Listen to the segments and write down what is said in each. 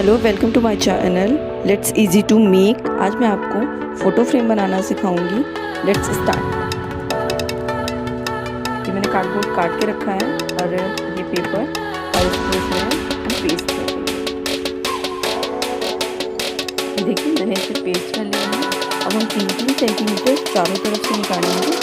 Hello, welcome to my channel let's easy to make. आज मैं आपको फ़ोटो फ्रेम बनाना सिखाऊंगी। Let's start. ये मैंने कार्डबोर्ड काट के रखा है और ये पेपर और इसको इसमें हम पेस्ट कर देंगे। ये देखिए मैंने इसे पेस्ट कर लिया है। अब हम 3-3 सेंटीमीटर चारों तरफ से निकालेंगे।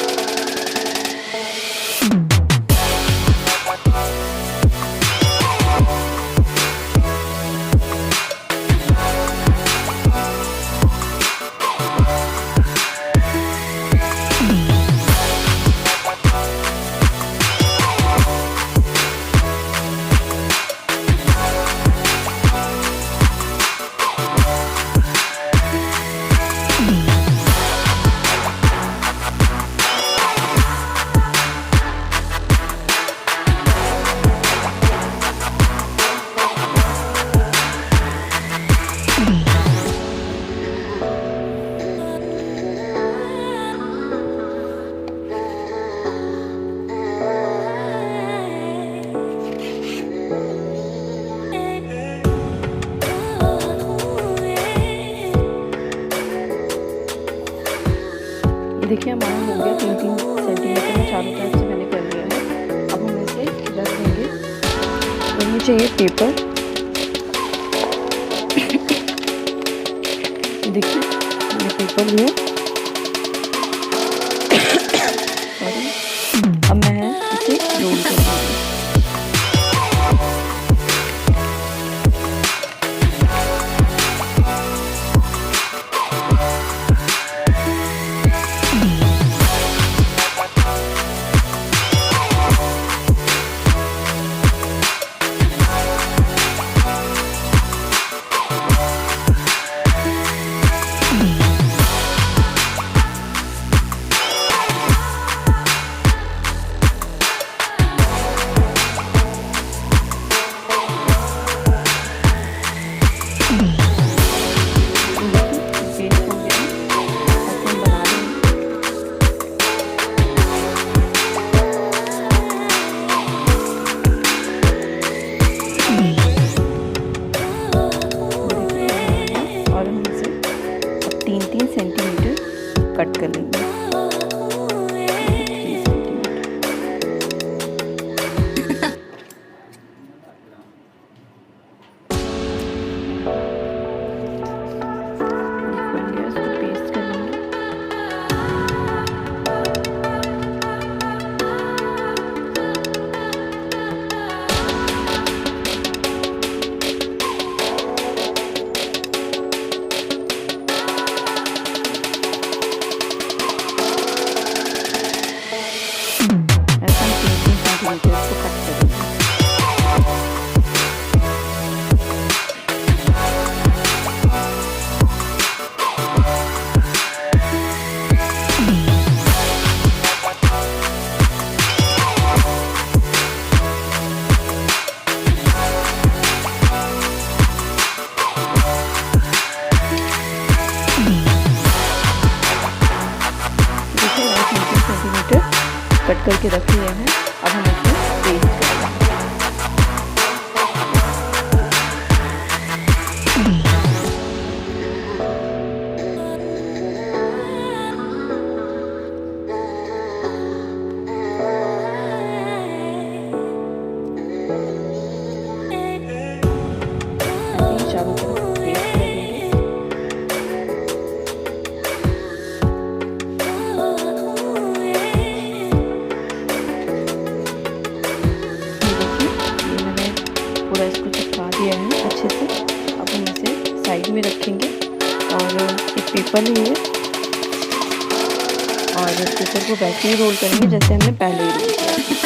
देखिए हमारा हो गया 3-3 सेंटीमीटर में चारों तरफ से मैंने कर लिया है। अब हम इसे रख देंगे। हमें चाहिए पेपर। देखिए ये पेपर लिया। अब मैं इसे रोल कर दूँगी। सेंटीमीटर कट कर लेंगे। कट करके रख लिए हैं। अब हम इसे पेस्ट करेंगे। चारों तरफ पेस्ट कर देंगे। इसको चिपका दिया है अच्छे से। अब हम इसे साइड में रखेंगे और एक पेपर लिए और पेपर को वैसे ही रोल करेंगे जैसे हमने पहले ही रोल किया।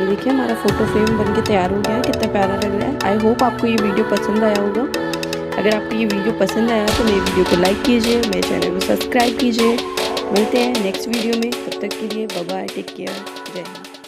ये देखिए हमारा फ़ोटो फ्रेम बनके तैयार हो गया है, कितना प्यारा लग रहा है। आई होप आपको ये वीडियो पसंद आया होगा। अगर आपको ये वीडियो पसंद आया तो मेरे वीडियो को लाइक कीजिए, मेरे चैनल को सब्सक्राइब कीजिए। मिलते हैं नेक्स्ट वीडियो में, तब तक के लिए बाय बाय, टेक केयर, जय हिंद।